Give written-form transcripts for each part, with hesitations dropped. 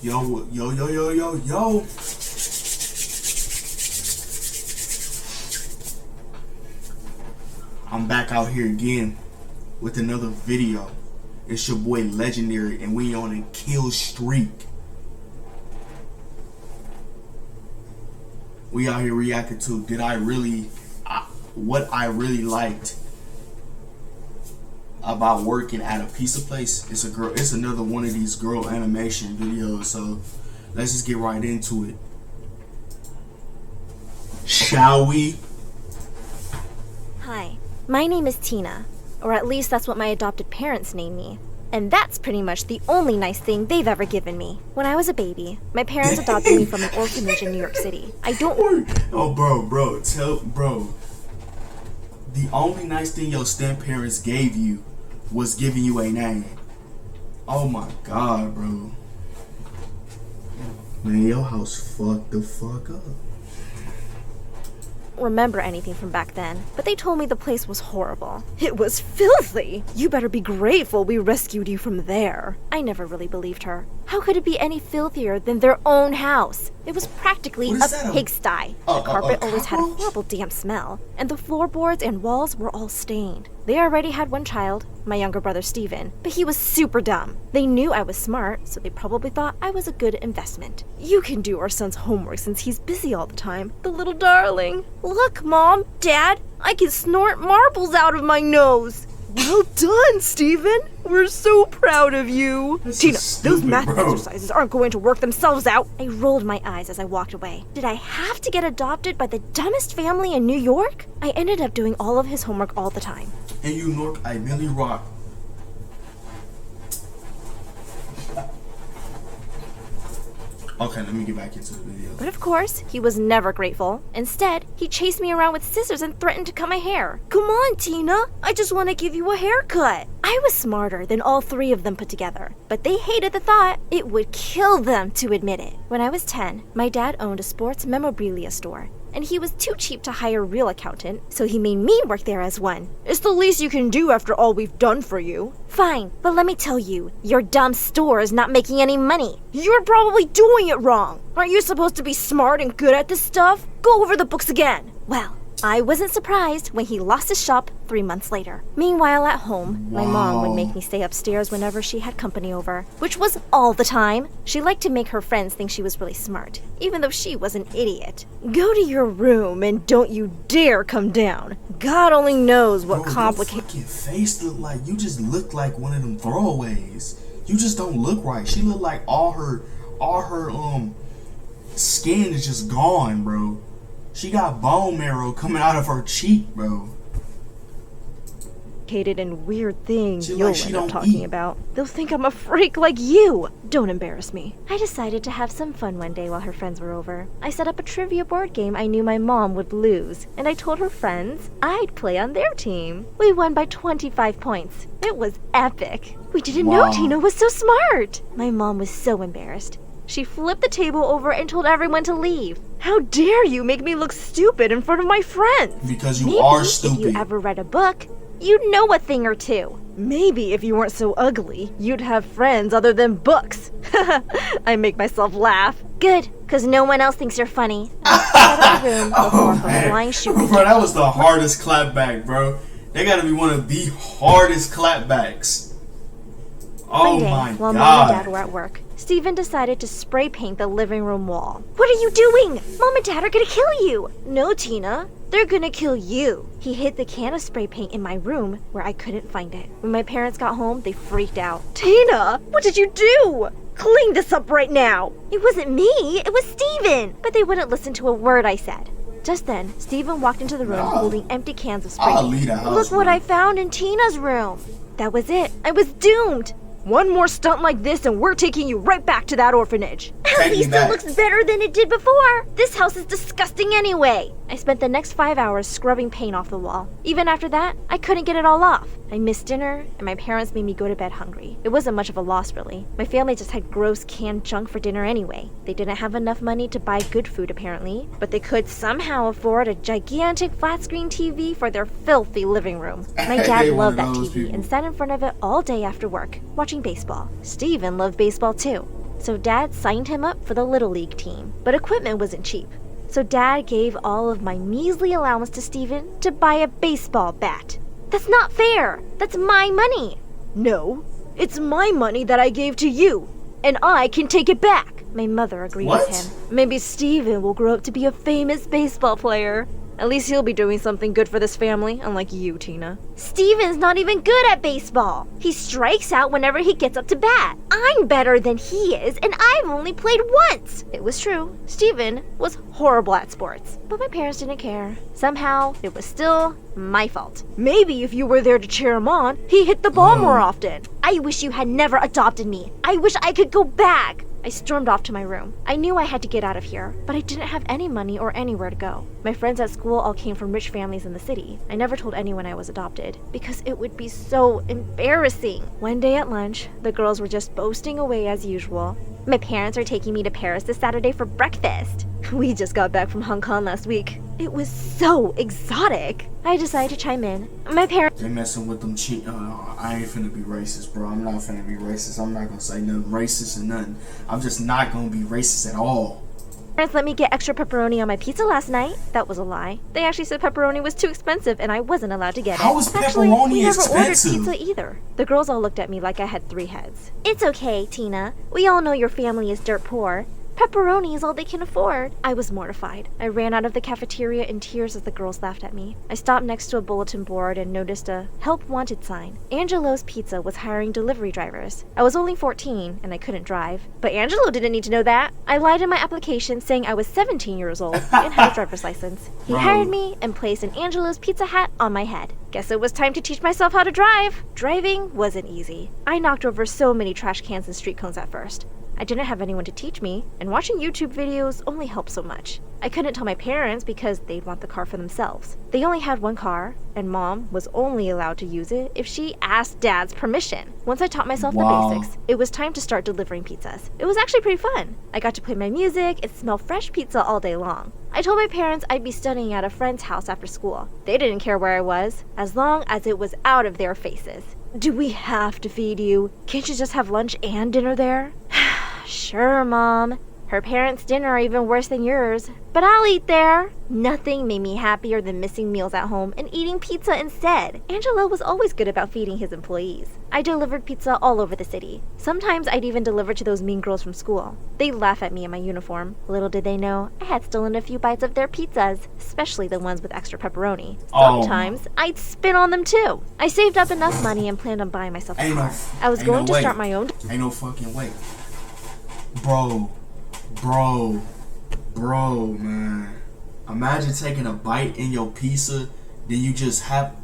Yo, yo, yo, yo, yo, yo. I'm back out here again with another video. It's your boy Legendary, and we on a kill streak. We out here reacting to what I really liked about working at a pizza place. It's another one of these girl animation videos, so let's just get right into it. Shall we? Hi, my name is Tina, or at least that's what my adopted parents named me. And that's pretty much the only nice thing they've ever given me. When I was a baby, my parents adopted me from an orphanage in New York City. Oh, bro. The only nice thing your step parents gave you was giving you a name. Oh my God, bro. Man, your house fucked the fuck up. Remember anything from back then, but they told me the place was horrible. It was filthy! You better be grateful we rescued you from there. I never really believed her. How could it be any filthier than their own house? It was practically a pigsty. The carpet always had a horrible damp smell, and the floorboards and walls were all stained. They already had one child, my younger brother Steven, but he was super dumb. They knew I was smart, so they probably thought I was a good investment. You can do our son's homework since he's busy all the time, the little darling. Look, Mom, Dad, I can snort marbles out of my nose. Well done, Steven. We're so proud of you. Tina, those math exercises aren't going to work themselves out. I rolled my eyes as I walked away. Did I have to get adopted by the dumbest family in New York? I ended up doing all of his homework all the time. And you York, I really rock. Okay, let me get back into the video. But of course, he was never grateful. Instead, he chased me around with scissors and threatened to cut my hair. Come on, Tina. I just want to give you a haircut. I was smarter than all three of them put together, but they hated the thought. It would kill them to admit it. When I was 10, my dad owned a sports memorabilia store, and he was too cheap to hire a real accountant, so he made me work there as one. It's the least you can do after all we've done for you. Fine, but let me tell you, your dumb store is not making any money. You're probably doing it wrong. Aren't you supposed to be smart and good at this stuff? Go over the books again. Well, I wasn't surprised when he lost his shop 3 months later. Meanwhile, at home, my mom would make me stay upstairs whenever she had company over, which was all the time. She liked to make her friends think she was really smart, even though she was an idiot. Go to your room and don't you dare come down. God only knows what complicated. Your face look like you just look like one of them throwaways. You just don't look right. She look like all her skin is just gone, bro. She got bone marrow coming out of her cheek, bro. And weird thing you'll end up talking about. They'll think I'm a freak like you. Don't embarrass me. I decided to have some fun one day while her friends were over. I set up a trivia board game I knew my mom would lose, and I told her friends I'd play on their team. We won by 25 points. It was epic. We didn't know Tina was so smart. My mom was so embarrassed. She flipped the table over and told everyone to leave. How dare you make me look stupid in front of my friends? Because you are stupid. If you ever read a book, you'd know a thing or two. Maybe if you weren't so ugly, you'd have friends other than books. I make myself laugh. Good, because no one else thinks you're funny. I the room before her flying shoe. Bro, that was the hardest clapback, bro. They gotta be one of the hardest clapbacks. Oh my God. While Mom and Dad were at work, Steven decided to spray paint the living room wall. What are you doing? Mom and Dad are gonna kill you. No, Tina. They're gonna kill you. He hid the can of spray paint in my room where I couldn't find it. When my parents got home, they freaked out. Tina, what did you do? Clean this up right now. It wasn't me. It was Steven. But they wouldn't listen to a word I said. Just then, Steven walked into the room holding empty cans of spray paint. Look what I found in Tina's room. That was it. I was doomed. One more stunt like this and we're taking you right back to that orphanage. At least it looks better than it did before. This house is disgusting anyway. I spent the next 5 hours scrubbing paint off the wall. Even after that, I couldn't get it all off. I missed dinner, and my parents made me go to bed hungry. It wasn't much of a loss, really. My family just had gross canned junk for dinner anyway. They didn't have enough money to buy good food, apparently, but they could somehow afford a gigantic flat-screen TV for their filthy living room. My dad loved that TV and sat in front of it all day after work, watching baseball. Steven loved baseball too. so Dad signed him up for the Little League team. But equipment wasn't cheap. So Dad gave all of my measly allowance to Steven to buy a baseball bat. That's not fair! That's my money! No, it's my money that I gave to you, and I can take it back! My mother agreed What? with him. Maybe Steven will grow up to be a famous baseball player. At least he'll be doing something good for this family, unlike you, Tina. Steven's not even good at baseball. He strikes out whenever he gets up to bat. I'm better than he is, and I've only played once. It was true. Steven was horrible at sports. But my parents didn't care. Somehow, it was still my fault. Maybe if you were there to cheer him on, he hit the ball more often. I wish you had never adopted me. I wish I could go back. I stormed off to my room. I knew I had to get out of here, but I didn't have any money or anywhere to go. My friends at school all came from rich families in the city. I never told anyone I was adopted, because it would be so embarrassing. One day at lunch, the girls were just boasting away as usual. My parents are taking me to Paris this Saturday for breakfast. We just got back from Hong Kong last week. It was so exotic. I decided to chime in. My parents They messing with them cheat. I ain't finna be racist, bro. I'm not finna be racist. I'm not gonna say nothing racist or nothing. I'm just not gonna be racist at all. let me get extra pepperoni on my pizza last night. That was a lie. They actually said pepperoni was too expensive and I wasn't allowed to get it. How is Actually, pepperoni we never expensive? ordered pizza either. The girls all looked at me like I had 3 heads. It's okay, Tina. We all know your family is dirt poor. Pepperoni is all they can afford. I was mortified. I ran out of the cafeteria in tears as the girls laughed at me. I stopped next to a bulletin board and noticed a help wanted sign. Angelo's Pizza was hiring delivery drivers. I was only 14 and I couldn't drive, but Angelo didn't need to know that. I lied in my application saying I was 17 years old and had a driver's license. He Wow. hired me and placed an Angelo's Pizza hat on my head. Guess it was time to teach myself how to drive. Driving wasn't easy. I knocked over so many trash cans and street cones at first. I didn't have anyone to teach me, and watching YouTube videos only helped so much. I couldn't tell my parents because they'd want the car for themselves. They only had one car, and Mom was only allowed to use it if she asked Dad's permission. Once I taught myself Wow. the basics, it was time to start delivering pizzas. It was actually pretty fun. I got to play my music and smell fresh pizza all day long. I told my parents I'd be studying at a friend's house after school. They didn't care where I was, as long as it was out of their faces. Do we have to feed you? Can't you just have lunch and dinner there? Sure, Mom. Her parents' dinner are even worse than yours, but I'll eat there. Nothing made me happier than missing meals at home and eating pizza instead. Angelo was always good about feeding his employees. I delivered pizza all over the city. Sometimes I'd even deliver to those mean girls from school. They'd laugh at me in my uniform. Little did they know, I had stolen a few bites of their pizzas, especially the ones with extra pepperoni. Oh. Sometimes I'd spit on them too. I saved up enough money and planned on buying myself a Ain't no- car. I was ain't going no to way. start my own Ain't no fucking way. Bro, man. Imagine taking a bite in your pizza, then you just have.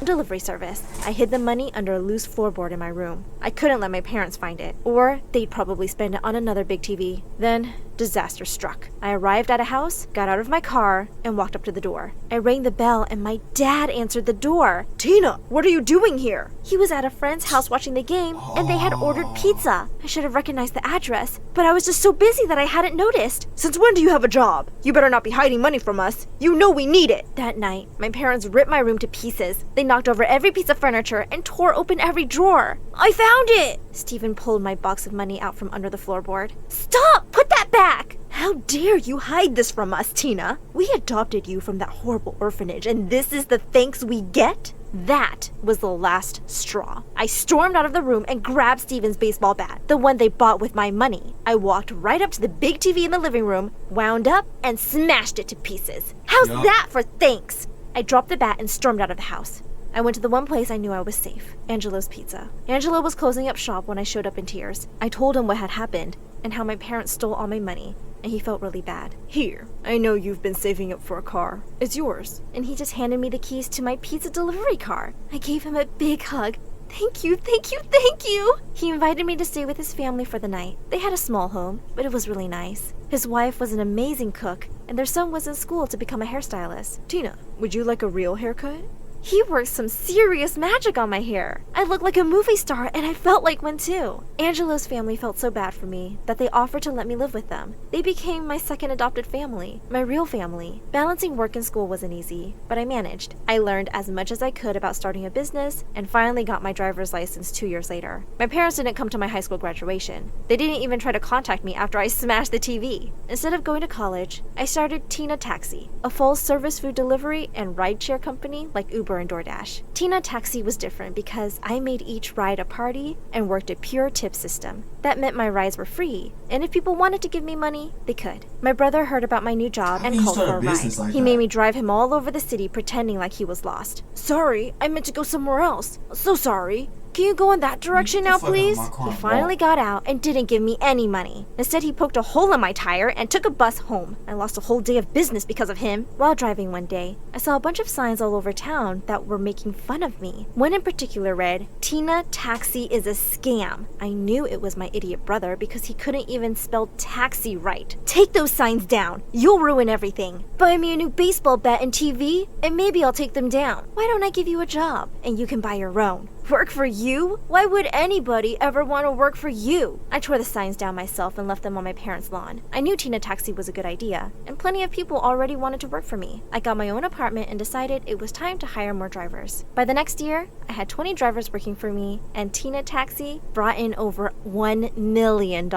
delivery service. I hid the money under a loose floorboard in my room. I couldn't let my parents find it, or they'd probably spend it on another big TV. Then, disaster struck. I arrived at a house, got out of my car, and walked up to the door. I rang the bell, and my dad answered the door. Tina, what are you doing here? He was at a friend's house watching the game, and they had ordered pizza. I should have recognized the address, but I was just so busy that I hadn't noticed. Since when do you have a job? You better not be hiding money from us. You know we need it. That night, my parents ripped my room to pieces. They knocked over every piece of furniture and tore open every drawer. I found it! Stephen pulled my box of money out from under the floorboard. Stop! Put that back! How dare you hide this from us, Tina? We adopted you from that horrible orphanage, and this is the thanks we get? That was the last straw. I stormed out of the room and grabbed Steven's baseball bat, the one they bought with my money. I walked right up to the big TV in the living room, wound up, and smashed it to pieces. How's that for thanks? I dropped the bat and stormed out of the house. I went to the one place I knew I was safe, Angelo's Pizza. Angelo was closing up shop when I showed up in tears. I told him what had happened and how my parents stole all my money, and he felt really bad. Here, I know you've been saving up for a car. It's yours. And he just handed me the keys to my pizza delivery car. I gave him a big hug. Thank you, thank you, thank you! He invited me to stay with his family for the night. They had a small home, but it was really nice. His wife was an amazing cook, and their son was in school to become a hairstylist. Tina, would you like a real haircut? He worked some serious magic on my hair. I looked like a movie star and I felt like one too. Angelo's family felt so bad for me that they offered to let me live with them. They became my second adopted family, my real family. Balancing work and school wasn't easy, but I managed. I learned as much as I could about starting a business and finally got my driver's license 2 years later. My parents didn't come to my high school graduation. They didn't even try to contact me after I smashed the TV. Instead of going to college, I started Tina Taxi, a full-service food delivery and rideshare company like Uber and DoorDash. Tina Taxi was different because I made each ride a party and worked a pure tip system. That meant my rides were free, and if people wanted to give me money, they could. My brother heard about my new job and called for a ride. He made me drive him all over the city pretending like he was lost. Sorry, I meant to go somewhere else. So sorry. Can you go in that direction now, please? He finally got out and didn't give me any money. Instead, he poked a hole in my tire and took a bus home. I lost a whole day of business because of him. While driving one day, I saw a bunch of signs all over town that were making fun of me. One in particular read, "Tina Taxi is a scam." I knew it was my idiot brother because he couldn't even spell taxi right. Take those signs down. You'll ruin everything. Buy me a new baseball bat and TV, and maybe I'll take them down. Why don't I give you a job, and you can buy your own? Work for you? Why would anybody ever want to work for you? I tore the signs down myself and left them on my parents' lawn. I knew Tina Taxi was a good idea, and plenty of people already wanted to work for me. I got my own apartment and decided it was time to hire more drivers. By the next year, I had 20 drivers working for me, and Tina Taxi brought in over $1 million.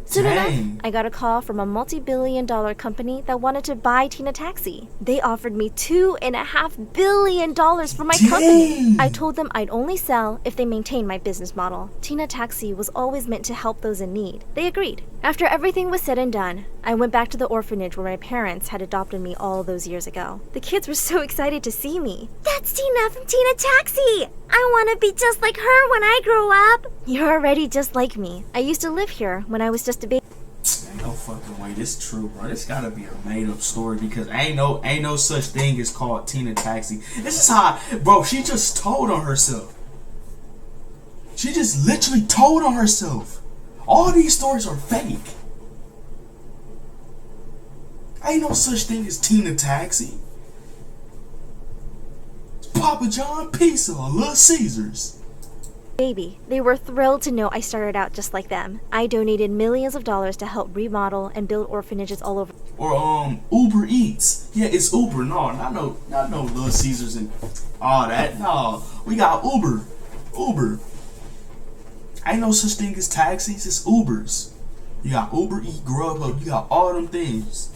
Soon enough, I got a call from a multi-billion-dollar company that wanted to buy Tina Taxi. They offered me $2.5 billion for my company. I told them I'd only sell if they maintained my business model. Tina Taxi was always meant to help those in need. They agreed. After everything was said and done, I went back to the orphanage where my parents had adopted me all those years ago. The kids were so excited to see me. That's Tina from Tina Taxi! I want to be just like her when I grow up! You're already just like me. I used to live here when I was just a baby. Ain't no fucking way this true, bro. This gotta be a made up story because ain't no such thing as called Tina Taxi. This is how, bro, she just told on herself. She just literally told on herself. All these stories are fake. Ain't no such thing as Tina Taxi. It's Papa John Pizza or Little Caesars. Baby. They were thrilled to know I started out just like them. I donated millions of dollars to help remodel and build orphanages all over. Or Uber Eats. Yeah, it's Uber. No, not no Little Caesars and all that. No, we got Uber. Ain't no such thing as taxis, it's Ubers. You got Uber Eat, Grubhub, you got all them things.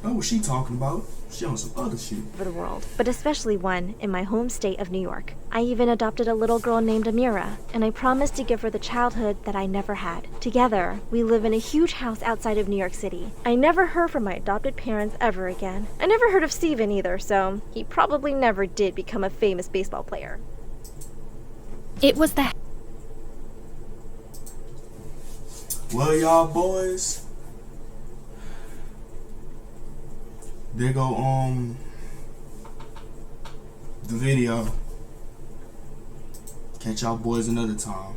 That's what she talking about. She on some other shit. Over the world, but especially one in my home state of New York. I even adopted a little girl named Amira, and I promised to give her the childhood that I never had. Together, we live in a huge house outside of New York City. I never heard from my adopted parents ever again. I never heard of Steven either, so he probably never did become a famous baseball player. It was the... Well, y'all boys, there go the video. Catch y'all boys another time.